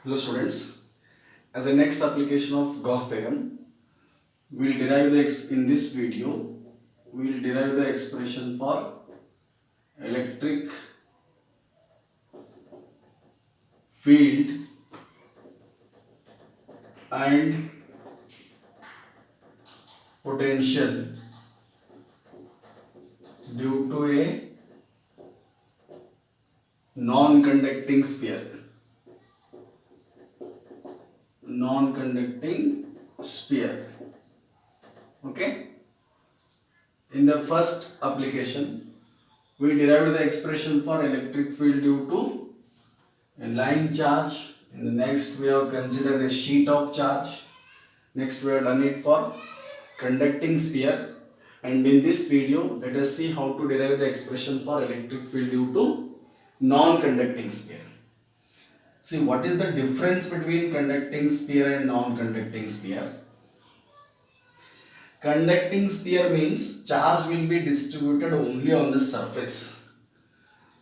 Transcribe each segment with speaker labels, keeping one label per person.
Speaker 1: Hello students, as a next application of Gauss theorem, we will derive in this video, we will derive the expression for electric field and potential due to a non-conducting sphere. Non-conducting sphere. Okay. In the first application, we derived the expression for electric field due to a line charge. In the next, we have considered a sheet of charge. Next, we have done it for conducting sphere. And in this video, let us see how to derive the expression for electric field due to non-conducting sphere. See, what is the difference between conducting sphere and non-conducting sphere? Conducting sphere means charge will be distributed only on the surface.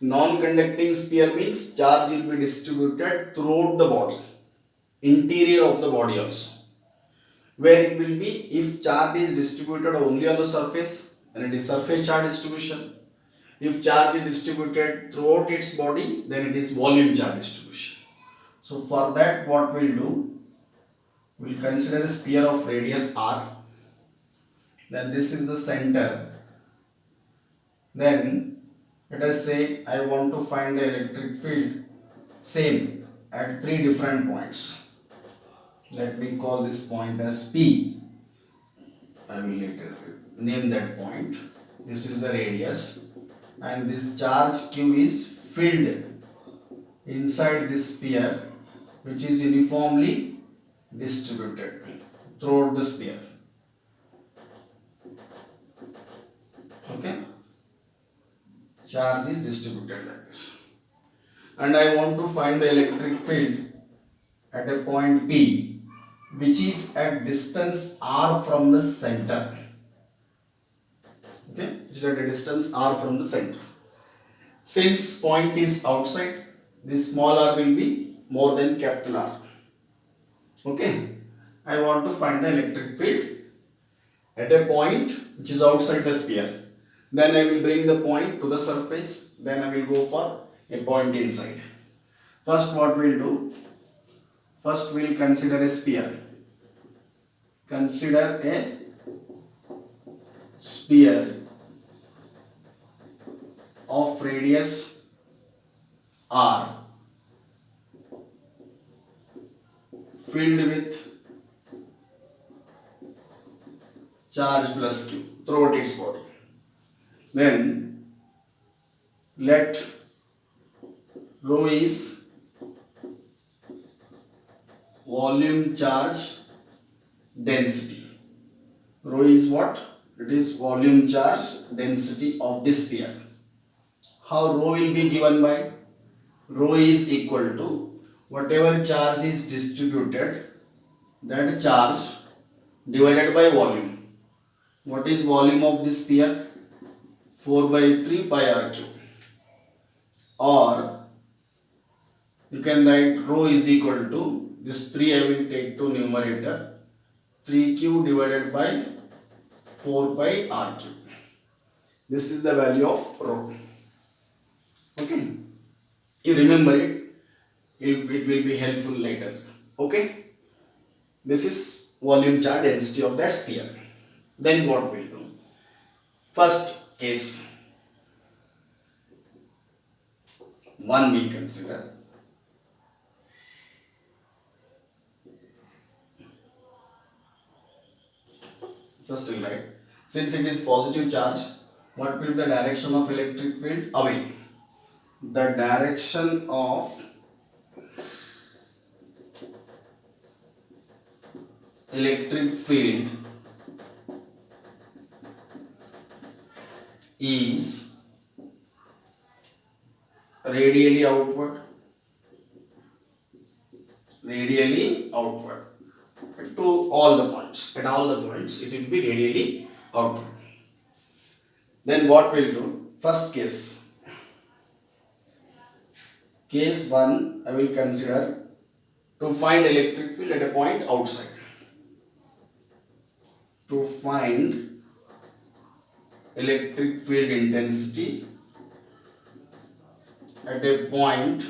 Speaker 1: Non-conducting sphere means charge will be distributed throughout the body, interior of the body also. Where it will be, if charge is distributed only on the surface, then it is surface charge distribution. If charge is distributed throughout its body, then it is volume charge distribution. So for that, what we'll do, we'll consider a sphere of radius r. Then this is the center. Then let us say I want to find the electric field same at three different points. Let me call this point as P. I will later name that point. This is the radius, and this charge Q is filled inside this sphere, which is uniformly distributed throughout the sphere. Okay, charge is distributed like this, and I want to find the electric field at a point P, which is at distance r from the center. Okay, which is at a distance r from the center. Since point is outside, this small r will be more than capital R. Okay, I want to find the electric field at a point which is outside the sphere. Then I will bring the point to the surface. Then I will go for a point inside. First, what we will do? First, we will consider a sphere. Consider a sphere of radius r filled with charge plus q throughout its body. Then let rho is volume charge density. Rho is what? It is volume charge density of this sphere. How rho will be given by? Rho is equal to whatever charge is distributed, that charge divided by volume. What is volume of this sphere? 4 by 3 pi r cube. Or you can write rho is equal to, this 3 I will take to numerator, 3q divided by 4 pi r cube. This is the value of rho. Okay, you remember it, it will be helpful later. Okay, this is volume charge density of that sphere. Then what we'll do? First case 1 we consider. First we'll write, since it is positive charge, what will be the direction of electric field? Away. The direction of electric field is radially outward. Radially outward to all the points. At all the points, it will be radially outward. Then what we'll do? First case 1, I will consider To find electric field at a point outside. To find electric field intensity at a point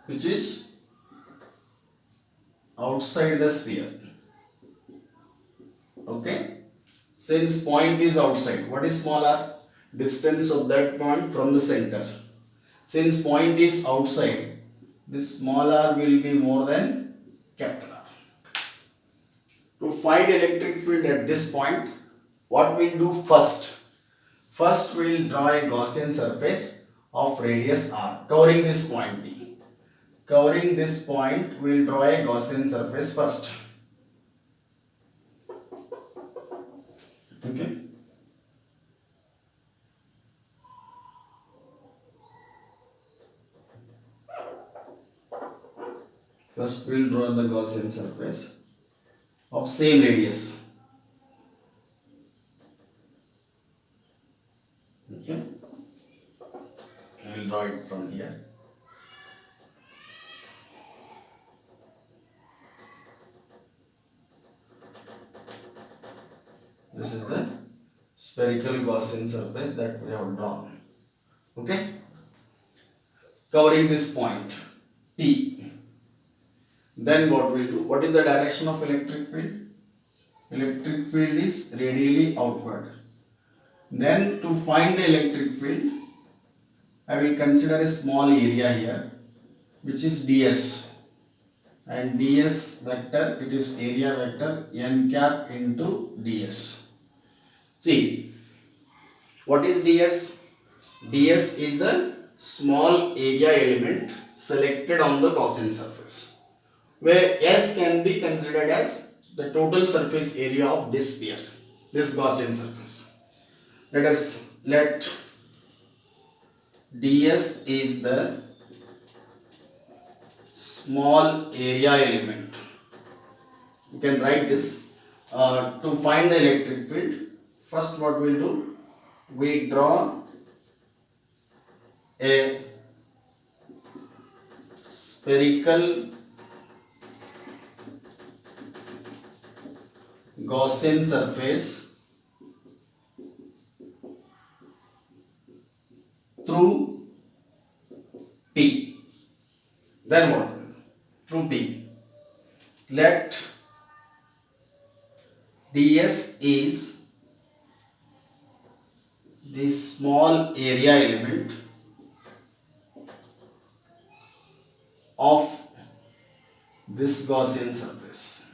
Speaker 1: which is outside the sphere. Okay, since point is outside, what is small r? Distance of that point from the center. Since point is outside, this small r will be more than capital R. To find electric field at this point, what we'll do first? First we'll draw a Gaussian surface of radius r covering this point D. Covering this point, we'll draw a Gaussian surface first. Okay. First we'll draw the Gaussian surface of same radius. Okay. I will draw it from here. This is the spherical Gaussian surface that we have drawn. Okay. Covering this point P. Then what we'll do? What is the direction of electric field? Electric field is radially outward. Then to find the electric field, I will consider a small area here, which is ds. And ds vector, it is area vector n cap into ds. See, what is ds? ds is the small area element selected on the Gaussian surface, where S can be considered as the total surface area of this sphere, this Gaussian surface. Let ds is the small area element. You can write this. To find the electric field, first what we'll do? We draw a spherical Gaussian surface through P. Then what? Through P. Let ds is the small area element of this Gaussian surface,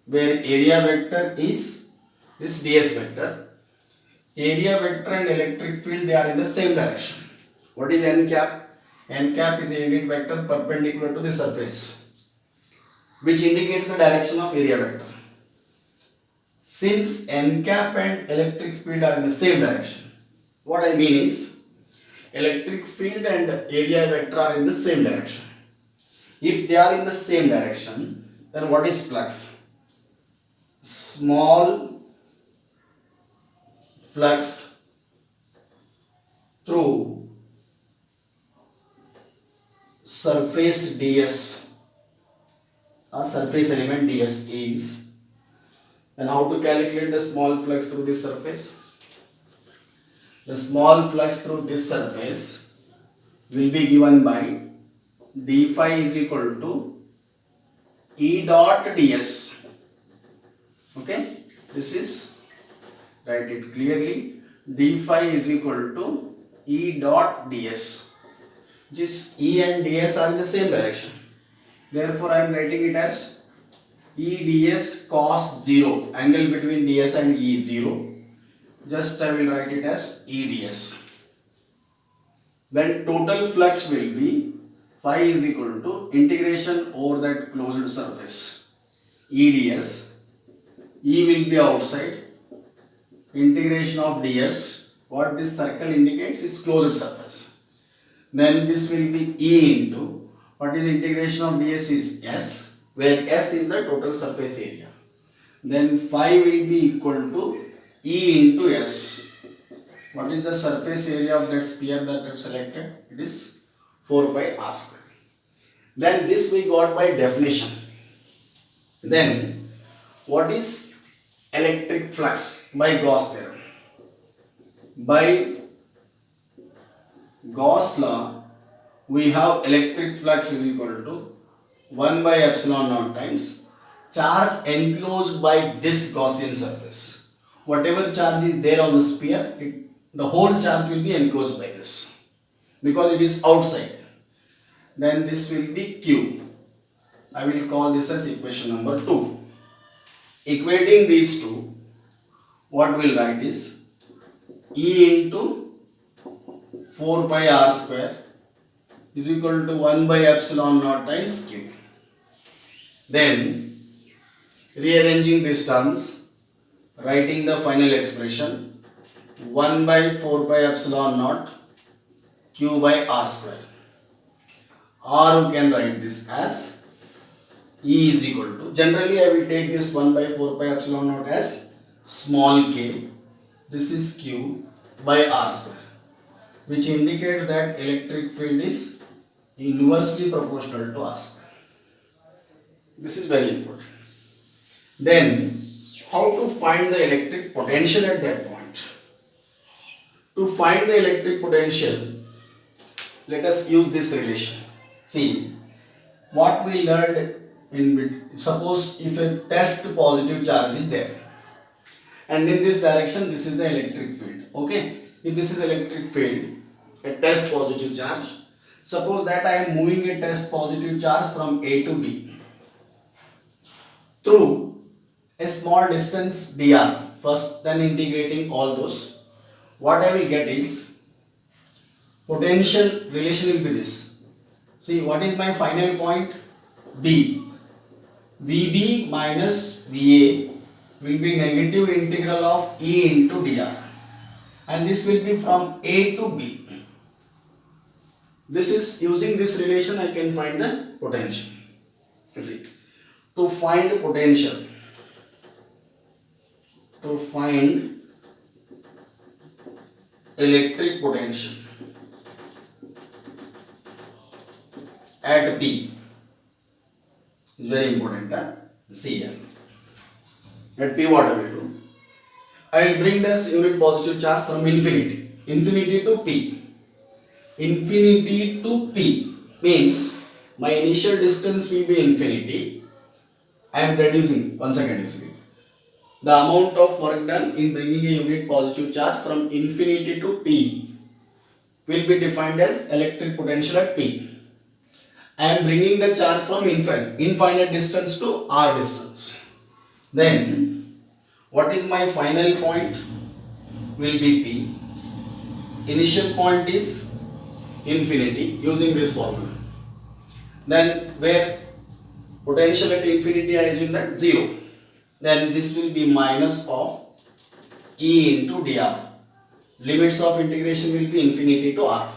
Speaker 1: where area vector is this ds vector. Area vector and electric field, they are in the same direction. What is n cap? N cap is a unit vector perpendicular to the surface, which indicates the direction of area vector. Since n cap and electric field are in the same direction, what I mean is electric field and area vector are in the same direction. If they are in the same direction, then what is flux? Small flux through surface ds or surface element ds is. And how to calculate the small flux through this surface? The small flux through this surface will be given by d phi is equal to E dot ds. Okay, this is, write it clearly, d phi is equal to E dot ds, which is E and ds are in the same direction. Therefore, I am writing it as E ds cos 0, angle between ds and E is 0. Just I will write it as E ds. Then total flux will be phi is equal to integration over that closed surface. E ds, E will be outside, integration of ds, what this circle indicates is closed surface. Then this will be E into, what is integration of ds is S, where S is the total surface area. Then phi will be equal to E into S. What is the surface area of that sphere that I have selected? It is 4 pi r square. Then this we got by definition. Then what is electric flux by Gauss theorem? By Gauss law, we have electric flux is equal to 1 by epsilon naught times charge enclosed by this Gaussian surface. Whatever charge is there on the sphere, the whole charge will be enclosed by this because it is outside. Then this will be Q. I will call this as equation number 2. Equating these two, what we'll write is E into 4 pi r square is equal to 1 by epsilon naught times Q. Then rearranging these terms, writing the final expression 1 by 4 pi epsilon naught Q by r square. Or you can write this as E is equal to, generally I will take this 1 by 4 pi epsilon naught as small k. This is Q by r square, which indicates that electric field is inversely proportional to r square. This is very important. Then, how to find the electric potential at that point? To find the electric potential, let us use this relation. See, what we learned suppose if a test positive charge is there, and in this direction, this is the electric field. Okay, if this is electric field, a test positive charge, suppose that I am moving a test positive charge from A to B through a small distance dr, first then integrating all those, what I will get is potential relation will be this. See, what is my final point? B. Vb minus Va will be negative integral of E into dr, and this will be from A to B. This is using this relation I can find the potential. See, to find potential, to find electric potential at B is very important. See here. At P, what I will do? I will bring this unit positive charge from infinity to P. Infinity to P means my initial distance will be infinity. I am reducing, one second you see. The amount of work done in bringing a unit positive charge from infinity to P will be defined as electric potential at P. I am bringing the charge from infinite distance to R distance. Then, what is my final point? Will be P. Initial point is infinity using this formula. Then, where potential at infinity I assume that 0. Then this will be minus of E into dr. Limits of integration will be infinity to R.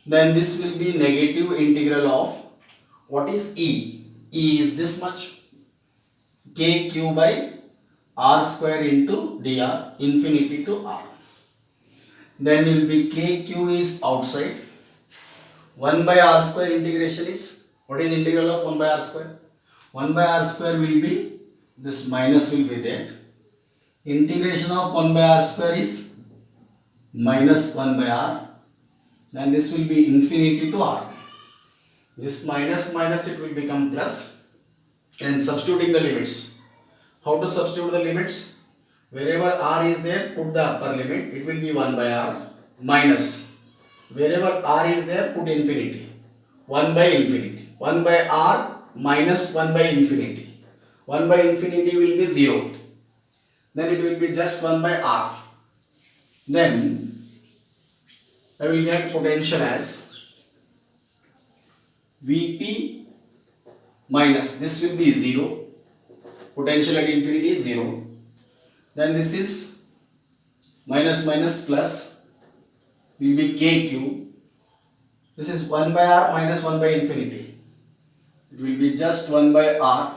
Speaker 1: Then this will be negative integral of what is E? E is this much, kq by r square into dr, infinity to R. Then will be kq is outside. 1 by r square integration is, what is integral of 1 by r square? 1 by r square will be, this minus will be there. Integration of 1 by r square is minus 1 by r. Then this will be infinity to r. This minus it will become plus. And substituting the limits. How to substitute the limits? Wherever r is there, put the upper limit. It will be 1 by r minus. Wherever r is there, put infinity. 1 by infinity. 1 by r minus 1 by infinity. 1 by infinity will be 0. Then it will be just 1 by r. Then I will get potential as Vp minus, this will be 0. Potential at infinity is 0. Then this is minus plus will be kq. This is 1 by r minus 1 by infinity. It will be just 1 by r.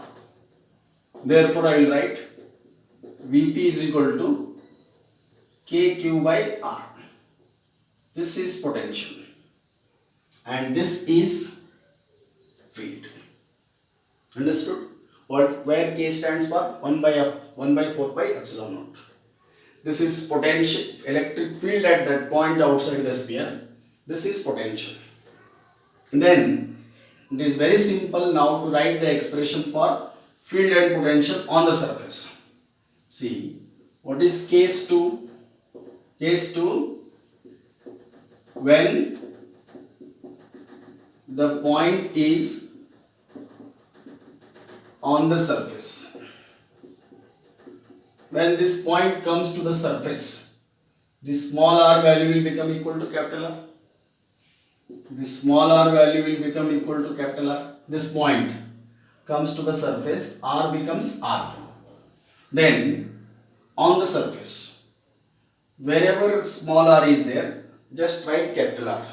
Speaker 1: Therefore, I will write Vp is equal to kq by r. This is potential. and this is field. Understood? Where K stands for 1 by 4 by epsilon naught. This is potential electric field at that point outside the sphere. This is potential. Then it is very simple now to write the expression for field and potential on the surface. See, what is case 2? Case 2, when the point is on the surface. When this point comes to the surface, this small r value will become equal to capital R. This small r value will become equal to capital R. This point comes to the surface, r becomes r. Then on the surface, wherever small r is there, just write capital R.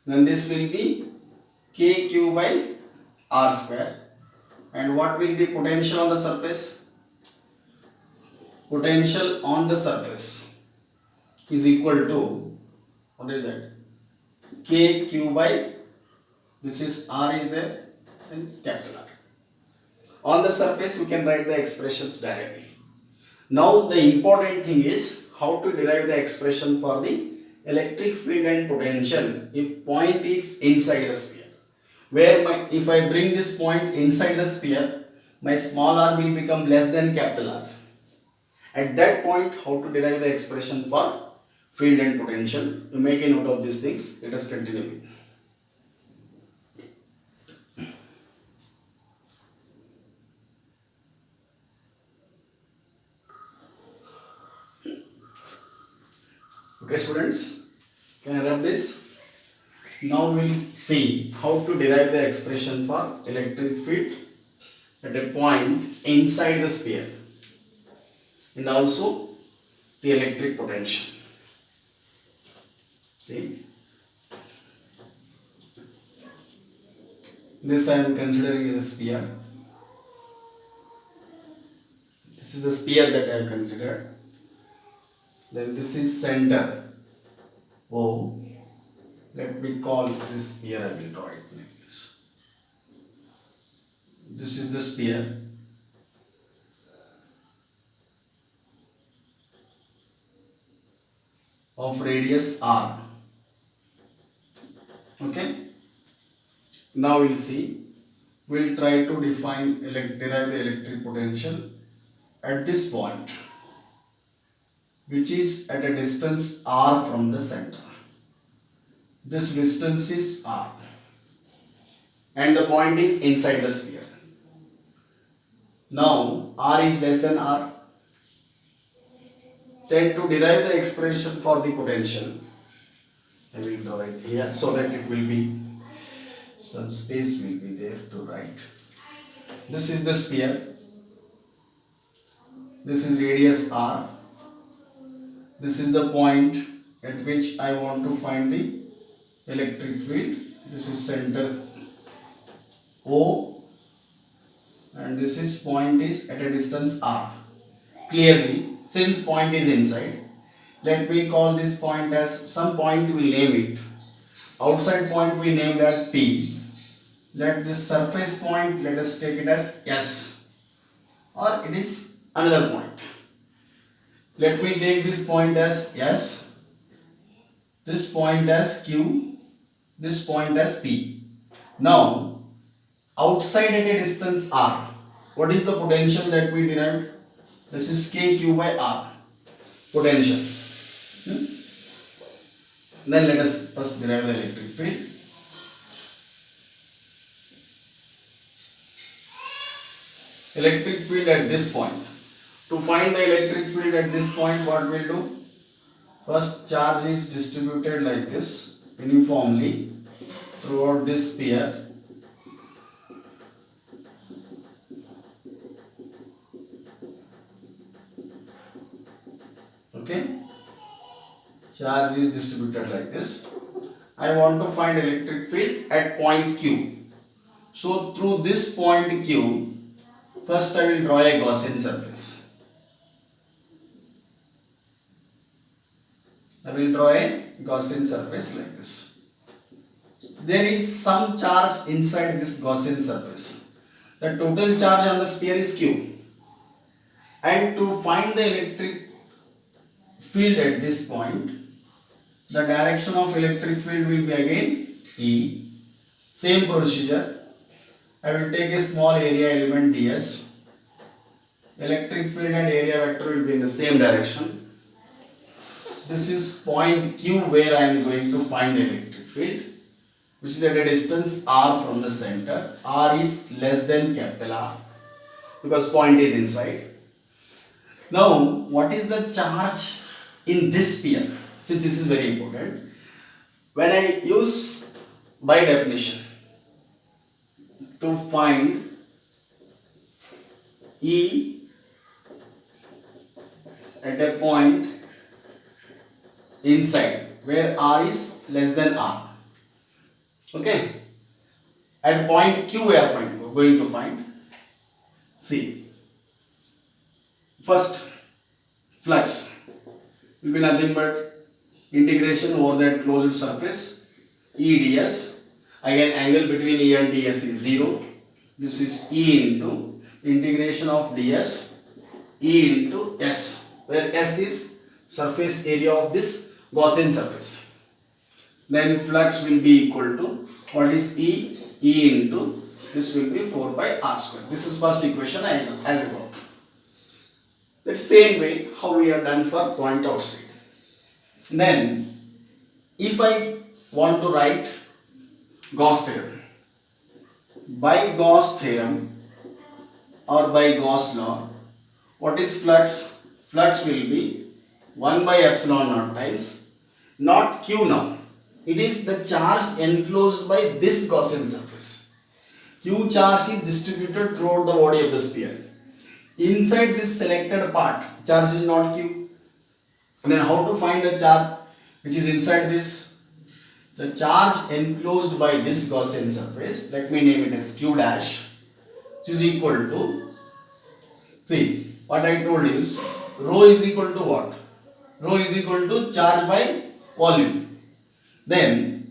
Speaker 1: Then this will be kq by r square. And what will be potential on the surface? Potential on the surface is equal to, what is that? Kq by, this is r is there, and it's capital R. On the surface we can write the expressions directly. Now the important thing is how to derive the expression for the electric field and potential if point is inside the sphere. Where if I bring this point inside the sphere, my small r will become less than capital R. At that point, how to derive the expression for field and potential? You make a note of these things. Let us continue. Okay, students, can I rub this? Now we will see how to derive the expression for electric field at a point inside the sphere and also the electric potential. See, this I am considering as a sphere. This is the sphere that I have considered. Then this is center O. Let me call this sphere, I will draw it like this. This is the sphere. Of radius r. Okay. Now we'll see. We'll try to derive the electric potential at this point, which is at a distance r from the center. This distance is r, and the point is inside the sphere. Now r is less than r. Then to derive the expression for the potential, I will draw it here so that it will be, some space will be there to write. This is the sphere. This is radius r. This is the point at which I want to find the electric field. This is center O, and this is point is at a distance r. Clearly, since point is inside, let me call this point as some point, we name it. Outside point we name that P. Let this surface point, let us take it as S, or it is another point. Let me take this point as S, this point as Q, this point as P. Now, outside at a distance R, what is the potential that we derived? This is kq by r, potential. Then let us first derive the electric field. Electric field at this point. To find the electric field at this point, what we'll do? First, charge is distributed like this uniformly throughout this sphere. Okay, charge is distributed like this. I want to find electric field at point Q. So through this point Q, first I will draw a Gaussian surface. I will draw a Gaussian surface like this. there is some charge inside this Gaussian surface. The total charge on the sphere is Q. And to find the electric field at this point, the direction of electric field will be again E. Same procedure. I will take a small area element ds. Electric field and area vector will be in the same direction. This is point Q where I am going to find the electric field, which is at a distance r from the center. R is less than capital R because point is inside. Now, what is the charge in this sphere? Since this is very important, when I use by definition to find E at a point inside where R is less than R. Okay, at point Q we are going to find. See, first flux will be nothing but integration over that closed surface E ds. Again, angle between E and ds is 0. This is E into integration of ds E into S, where S is surface area of this Gaussian surface. Then flux will be equal to what is E? E into this will be 4 by R square. This is first equation as above. That's same way how we have done for point outside. Then, if I want to write Gauss theorem, by Gauss theorem or by Gauss law, what is flux? Flux will be 1 by epsilon naught times, not Q now. It is the charge enclosed by this Gaussian surface. Q charge is distributed throughout the body of the sphere. Inside this selected part, charge is not Q. And then how to find the charge which is inside this? The charge enclosed by this Gaussian surface, let me name it as Q dash, which is equal to, see what I told is, rho is equal to what? Rho is equal to charge by volume. Then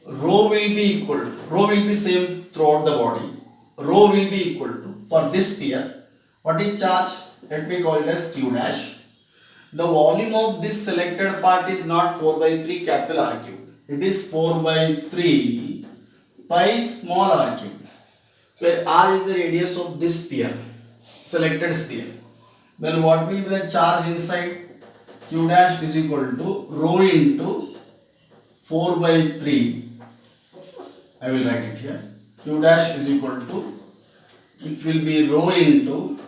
Speaker 1: rho will be same throughout the body. Rho will be equal to, for this sphere, what is charge? Let me call it as Q dash. The volume of this selected part is not 4 by 3 capital R cube. It is 4 by 3 pi small r cube, where R is the radius of this sphere, selected sphere. Then what will be the charge inside? Q dash is equal to rho into 4 by 3. I will write it here. Q dash is equal to, it will be rho into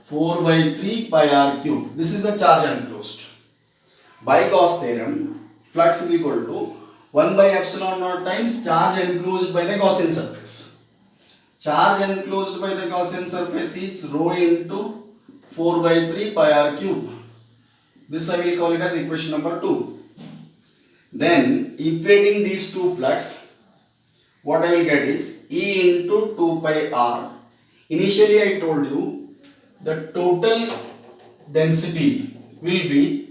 Speaker 1: 4 by 3 pi r cube. This is the charge enclosed. By Gauss theorem, flux is equal to 1 by epsilon naught times charge enclosed by the Gaussian surface. Charge enclosed by the Gaussian surface is rho into 4 by 3 pi r cube. This I will call it as equation number 2. Then, equating these two flux, what I will get is E into 2 pi r. Initially I told you the total density will be,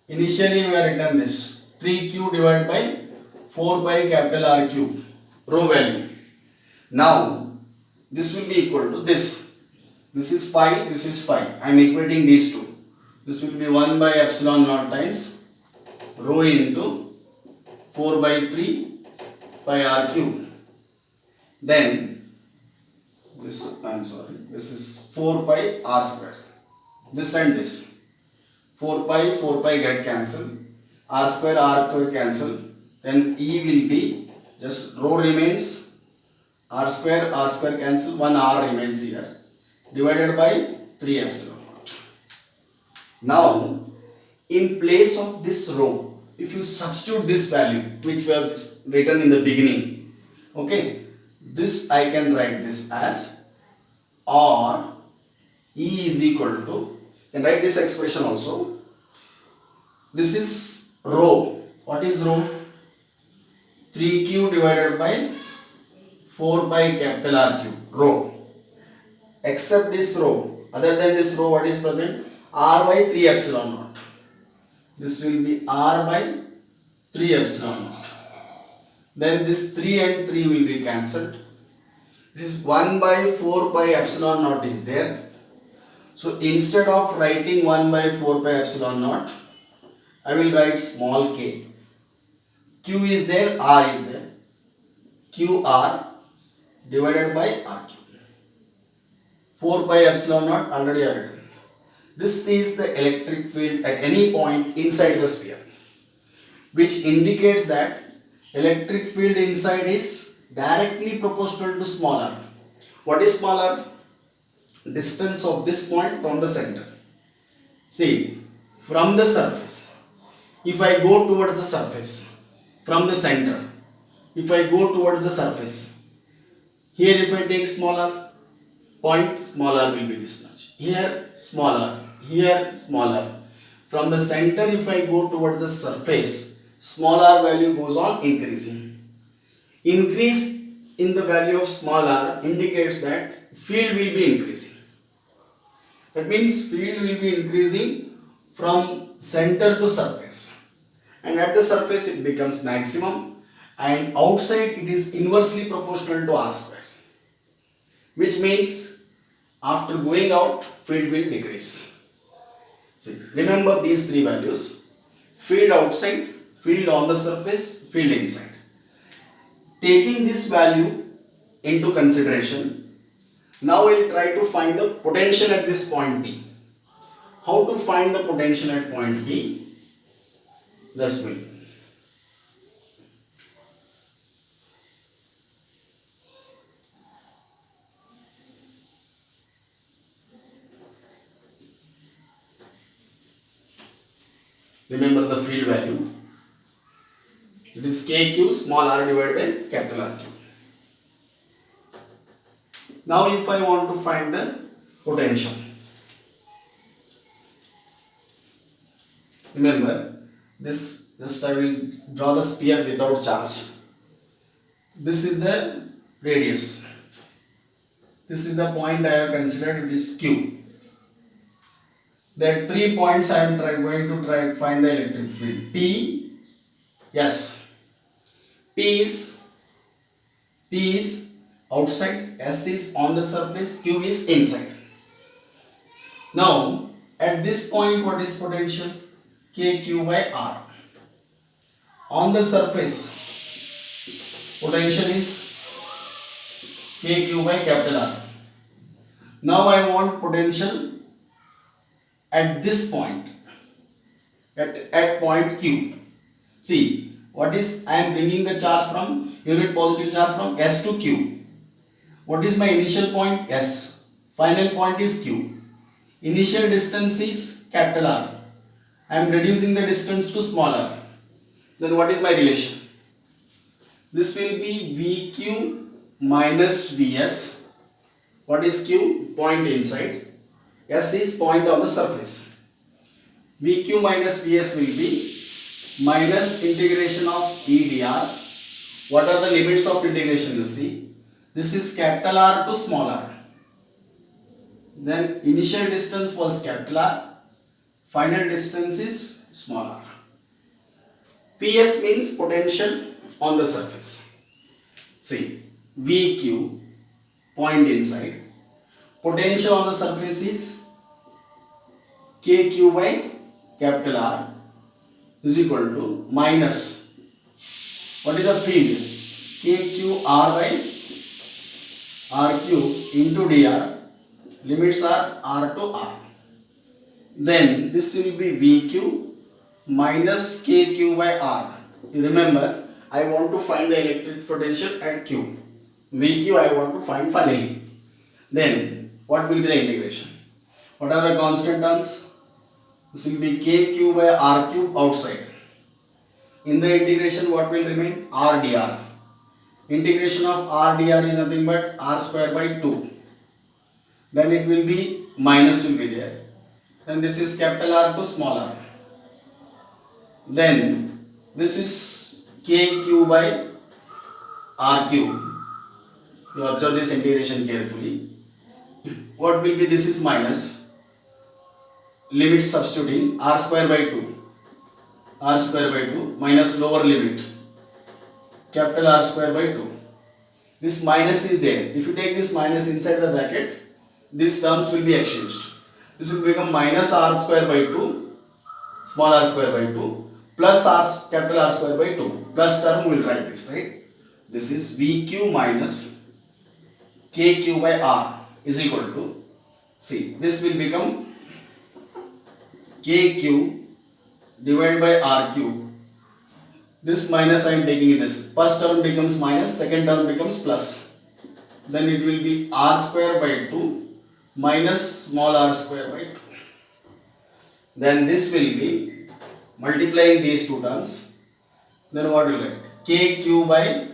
Speaker 1: initially we have written this 3q divided by 4 pi capital R cube, rho value. Now this will be equal to this. This is pi, this is phi. I am equating these two. This will be 1 by epsilon naught times rho into 4 by 3 pi R cube. Then this is 4 pi R square. This and this. 4 pi get cancelled. R square cancel. Then E will be, just rho remains, R square cancel, 1 R remains here, divided by 3 epsilon naught. Now, in place of this rho, if you substitute this value, which we have written in the beginning, okay, this I can write this as or E is equal to, can write this expression also. This is rho. What is rho? 3q divided by 4 pi capital R cube, rho. Except this rho, other than this rho, what is present? R by 3 epsilon naught. This will be R by 3 epsilon naught. Then this 3 and 3 will be cancelled. This is 1 by 4 pi epsilon naught is there. So instead of writing 1 by 4 pi epsilon naught, I will write small k. Q is there, R is there. QR divided by RQ. 4 pi epsilon naught already I have written. This is the electric field at any point inside the sphere, which indicates that electric field inside is directly proportional to small r. What is small r? Distance of this point from the center. See, from the surface, if I go towards the surface, from the center, if I go towards the surface, here if I take smaller point, smaller will be this much. Here smaller, here smaller. From the center if I go towards the surface, smaller value goes on increasing. Increase in the value of smaller indicates that field will be increasing. That means field will be increasing from center to surface, and at the surface it becomes maximum, and outside it is inversely proportional to r square, which means after going out field will decrease. See, remember these three values: field outside, field on the surface, field inside. Taking this value into consideration, now we will try to find the potential at this point P. How to find the potential at point P? Let's do it. Remember the field value. It is kq small r divided by capital R cube. Now if I want to find the potential, remember this, just I will draw the sphere without charge. This is the radius. This is the point I have considered, it is q. There are 3 points I am going to try to find the electric field. P, yes. P is outside, S is on the surface, Q is inside. Now at this point what is potential? KQ by R. On the surface potential is KQ by capital R. Now I want potential at this point, at point Q. See, what is, I am bringing the charge from, unit positive charge from S to Q. What is my initial point? S. Final point is Q. Initial distance is capital R. I am reducing the distance to smaller. Then what is my relation? This will be VQ minus Vs. What is Q? Point inside. S is point on the surface. VQ minus Vs will be minus integration of E dr. What are the limits of integration you see? This is capital R to small r. Then initial distance was capital R, final distance is small r. PS means potential on the surface. See, VQ, point inside. Potential on the surface is KQ by capital R is equal to minus, what is the field? KQR by R cube into dr, limits are R to R. Then this will be VQ minus KQ by R. You remember, I want to find the electric potential at Q. VQ I want to find finally. Then what will be the integration? What are the constant terms? This will be KQ by R cube outside. In the integration what will remain? R dr. Integration of R dr is nothing but R square by 2. Then it will be minus will be there. And this is capital R to small r. Then this is KQ by R cube. You observe this integration carefully. What will be? This is minus. Limits substituting R square by 2. R square by 2 minus lower limit. capital R square by 2. This minus is there. If you take this minus inside the bracket, these terms will be exchanged. This will become minus R square by 2, small r square by 2, plus R, capital R square by 2. Plus term we will write this, right? This is VQ minus KQ by R is equal to, see, this will become KQ divided by RQ. This minus I am taking in this. First term becomes minus, second term becomes plus. Then it will be R square by 2 minus small r square by 2. Then this will be multiplying these two terms. Then what will get? KQ by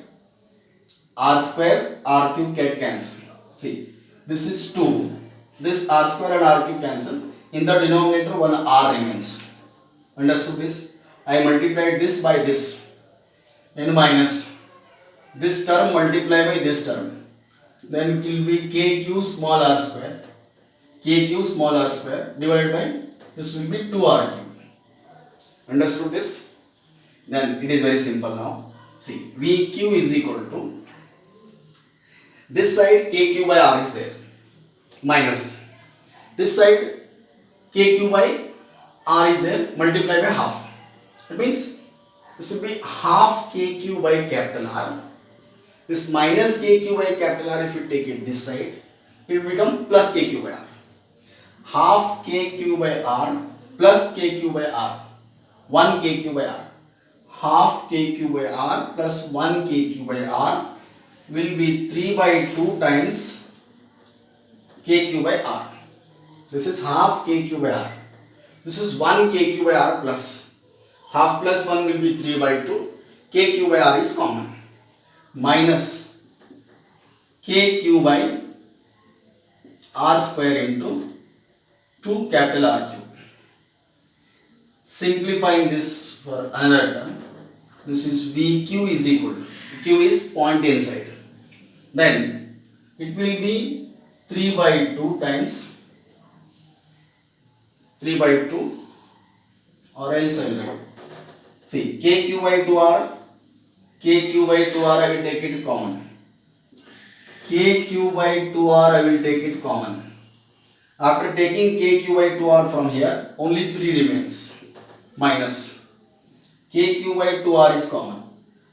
Speaker 1: R square, R cube get cancel. See, this is 2. This R square and R cube cancel. In the denominator, one R remains. Understood this? I multiplied this by this. And minus this term multiplied by this term. Then it will be KQ small r square. KQ small r square divided by this will be 2R cube. Understood this? Then it is very simple now. See, VQ is equal to, this side KQ by R is there, minus this side KQ by R is there, multiplied by half. That means this will be half KQ by capital R. This minus KQ by capital R, if you take it this side, it will become plus KQ by R. Half KQ by R plus KQ by R. 1 KQ by R. Half KQ by R plus 1 KQ by R will be 3 by 2 times KQ by R. This is half KQ by R. This is 1 KQ by R plus. Half plus 1 will be 3 by 2. KQ by R is common. Minus KQ by R square into 2 capital R cube. Simplifying this for another term. This is VQ is equal to, Q is point inside. Then it will be 3 by 2 times 3 by 2, or else I will write. See, KQ by 2R, KQ by 2R I will take it common. KQ by 2R I will take it common. After taking KQ by 2R from here, only 3 remains. Minus KQ by 2R is common.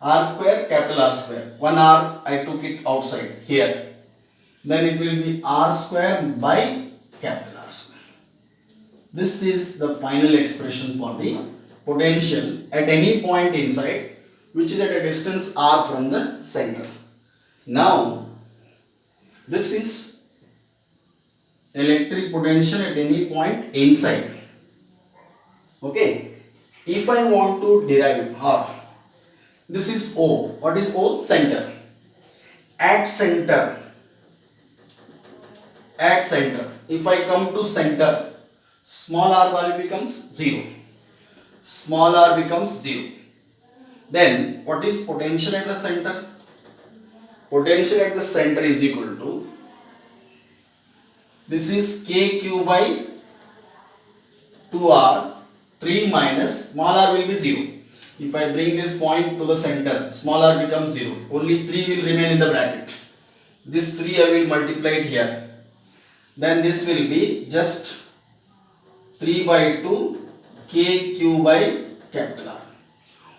Speaker 1: R square, capital R square. 1 R I took it outside here. Then it will be R square by capital R square. This is the final expression for the potential at any point inside, which is at a distance R from the center. Now, this is electric potential at any point inside. Okay. If I want to derive R, this is O. What is O? Center. At center. At center. If I come to center, small r value becomes 0. Small r becomes 0. Then what is potential at the center? Potential at the center is equal to, this is KQ by 2R, 3 minus small r will be 0. If I bring this point to the center, small r becomes 0. Only 3 will remain in the bracket. This 3 I will multiply it here. Then this will be just 3 by 2 KQ by capital R.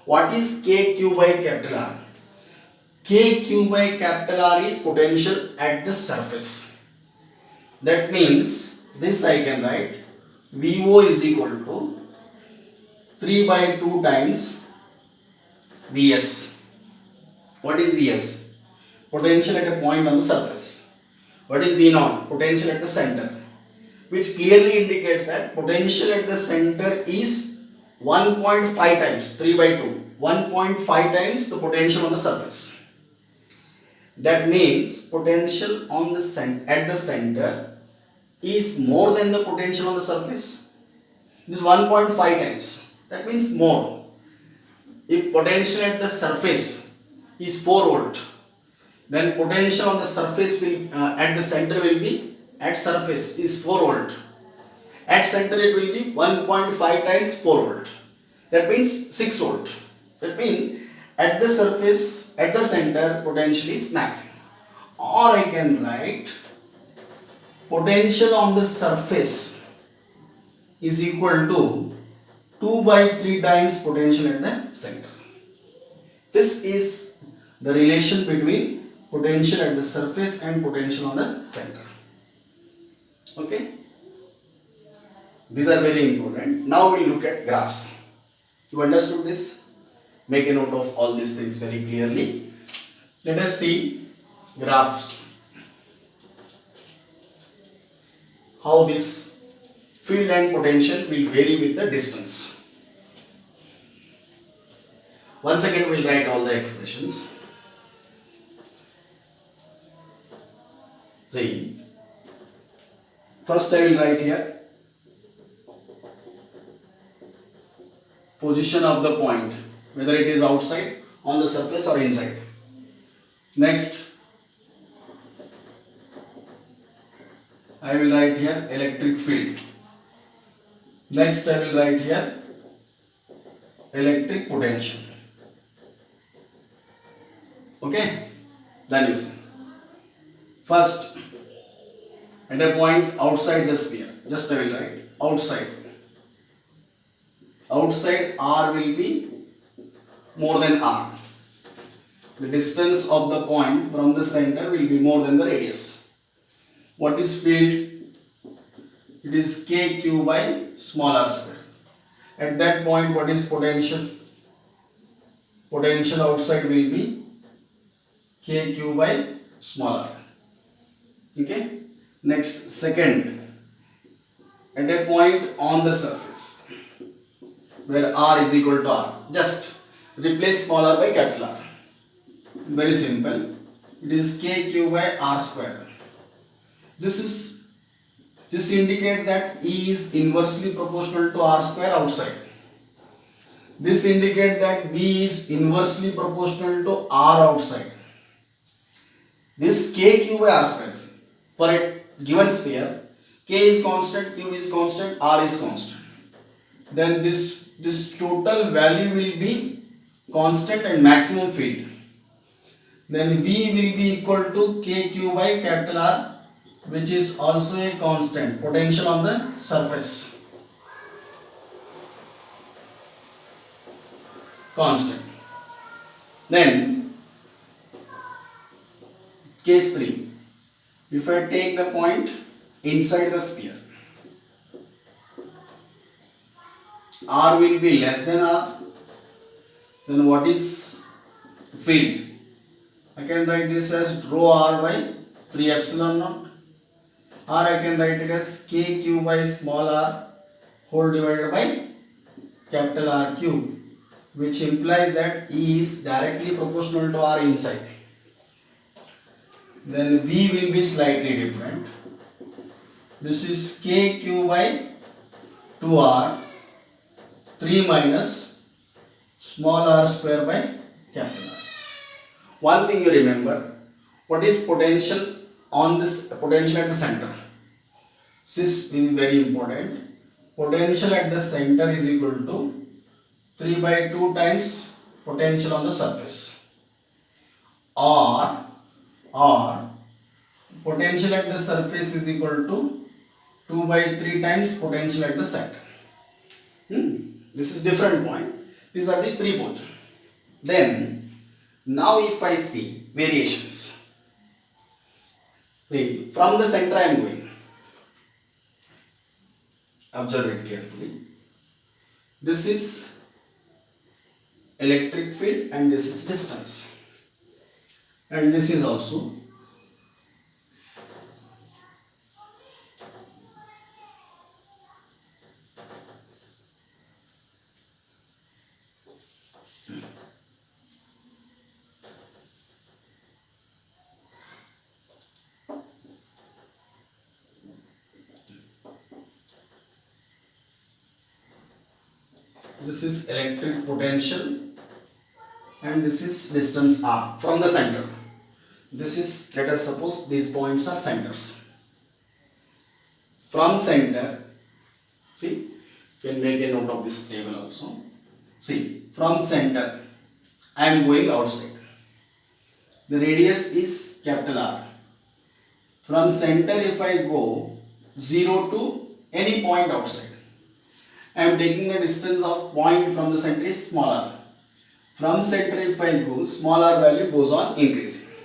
Speaker 1: What is KQ by capital R? KQ by capital R is potential at the surface. That means this I can write VO is equal to 3 by 2 times Vs. What is Vs? Potential at a point on the surface. What is V0? Potential at the center. Which clearly indicates that potential at the center is 1.5 times 3 by 2. 1.5 times the potential on the surface. That means potential on the at the center is more than the potential on the surface. This is 1.5 times. That means more. If potential at the surface is 4 volt, then potential on the surface will at the center will be, at surface is 4 volt. At center it will be 1.5 times 4 volt. That means 6 volt. That means at the surface, at the center, potential is maximum. Or I can write potential on the surface is equal to 2 by 3 times potential at the center. This is the relation between potential at the surface and potential on the center. Okay? These are very important. Now we look at graphs. You understood this? Make a note of all these things very clearly. Let us see graphs. How this field and potential will vary with the distance. Once again, we'll write all the expressions. See, first I will write here position of the point, whether it is outside, on the surface or inside. Next, I will write here electric field. Next, I will write here electric potential. Okay, then you see. First, at a point outside the sphere, just I will write outside. Outside R will be more than R. The distance of the point from the center will be more than the radius. What is field? It is kq by small r square. At that point, what is potential? Potential outside will be kq by small r. Okay. Next, second, at a point on the surface where r is equal to r, just replace small r by capital R. Very simple. It is kq by r square. This indicates that E is inversely proportional to r square outside. This indicates that B is inversely proportional to r outside. This kq by r square, for a given sphere, k is constant, q is constant, r is constant. Then this total value will be constant and maximum field. Then V will be equal to kq by capital R, which is also a constant, potential on the surface. Constant. Then case 3. If I take the point inside the sphere, R will be less than R, then what is field? I can write this as rho R by 3 epsilon naught, or I can write it as kq by small r whole divided by capital R cube, which implies that E is directly proportional to R inside. Then V will be slightly different. This is kq by 2r 3 minus small r square by capital R. One thing you remember, what is potential on this potential at the center? This is very important. Potential at the center is equal to 3 by 2 times potential on the surface, or potential at the surface is equal to 2 by 3 times potential at the center. This is different point. These are the 3 points. Then now if I see variations, from the center I am going. Observe it carefully. This is electric field and this is distance. And this is also this is electric potential and this is distance r from the center. This is, let us suppose these points are centers. From center, see, you can make a note of this table also. See, from center I am going outside. The radius is capital R. From center if I go 0 to any point outside, I am taking the distance of point from the center is small r. From center if I go, small r value goes on increasing.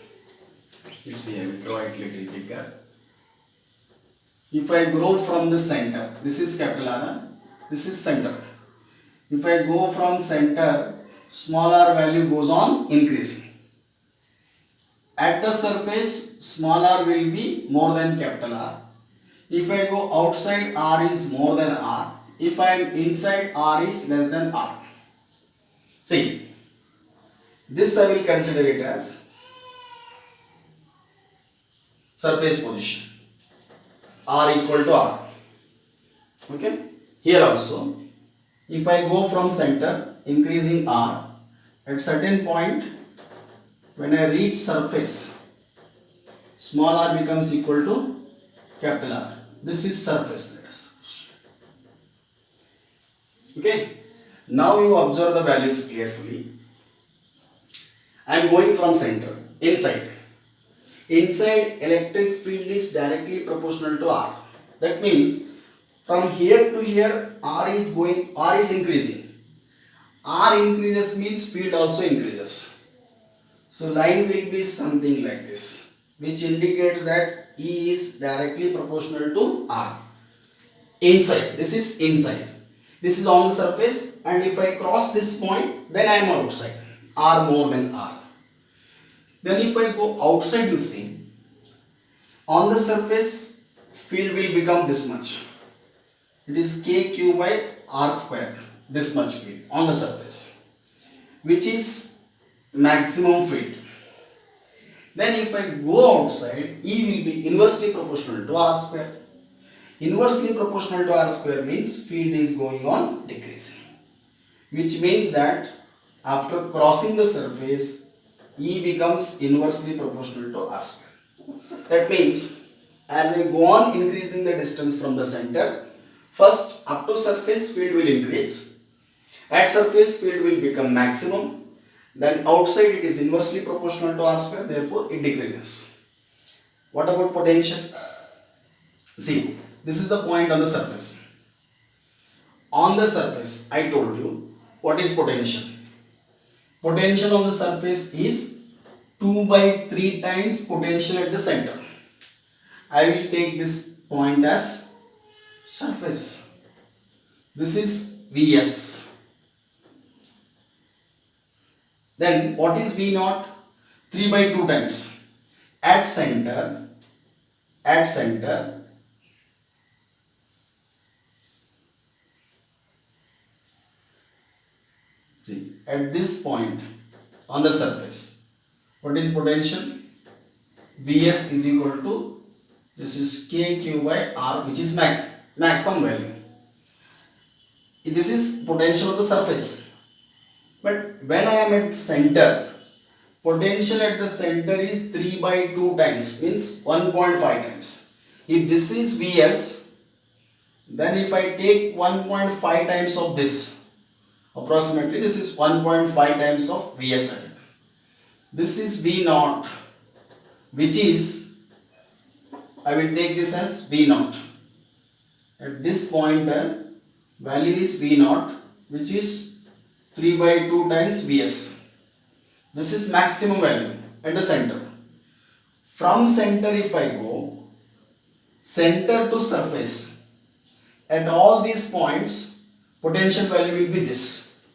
Speaker 1: You see, I will draw it little bigger. If I grow from the center, this is capital R, this is center. If I go from center, small r value goes on increasing. At the surface, small r will be more than capital R. If I go outside, r is more than r. If I am inside, r is less than r. See, this I will consider it as surface position. R equal to r. Okay. Here also, if I go from center, increasing r, at certain point, when I reach surface, small r becomes equal to capital R. This is surface. Okay. Now you observe the values carefully. I am going from center, inside. Inside, electric field is directly proportional to R. That means from here to here, R is increasing. R increases means field also increases. So line will be something like this, which indicates that E is directly proportional to R. Inside, this is inside. This is on the surface, and if I cross this point, then I am outside. R more than R. Then if I go outside, you see, on the surface, field will become this much. It is KQ by R square, this much field on the surface, which is maximum field. Then if I go outside, E will be inversely proportional to R square. Inversely proportional to R square means field is going on decreasing, which means that after crossing the surface, E becomes inversely proportional to R square. That means as I go on increasing the distance from the center, first up to surface field will increase. At surface field will become maximum. Then outside it is inversely proportional to R square, therefore it decreases. What about potential? See, this is the point on the surface. On the surface, I told you what is potential. Potential on the surface is 2 by 3 times potential at the center. I will take this point as surface. This is Vs. Then what is V naught? 3 by 2 times. At center, see, at this point on the surface, what is potential? Vs is equal to, this is KQ by R, which is maximum value. This is potential of the surface. But when I am at center, potential at the center is 3 by 2 times, means 1.5 times. If this is Vs, then if I take 1.5 times of this, approximately this is 1.5 times of Vs. This is V naught, which is, I will take this as V naught. At this point, value is V naught, which is 3 by 2 times Vs. This is maximum value at the center. From center if I go, center to surface, at all these points, potential value will be this.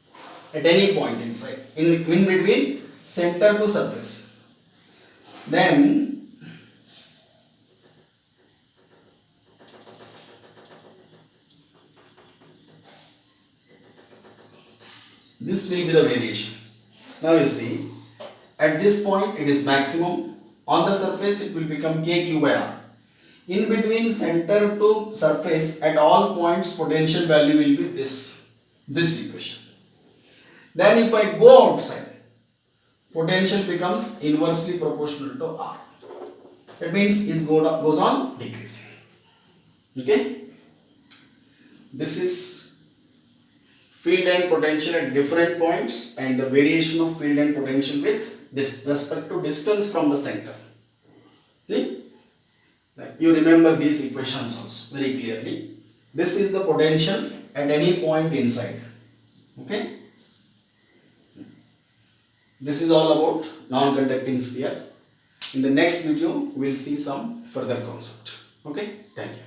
Speaker 1: At any point inside, in between center to surface. Then, this will be the variation. Now you see, at this point it is maximum. On the surface it will become KQ by R. In between center to surface, at all points potential value will be this equation. Then if I go outside, potential becomes inversely proportional to R. That means it goes on decreasing. Okay. This is field and potential at different points and the variation of field and potential with respect to distance from the center. See? You remember these equations also very clearly. This is the potential at any point inside. Okay? This is all about non-conducting sphere. In the next video, we will see some further concept. Okay? Thank you.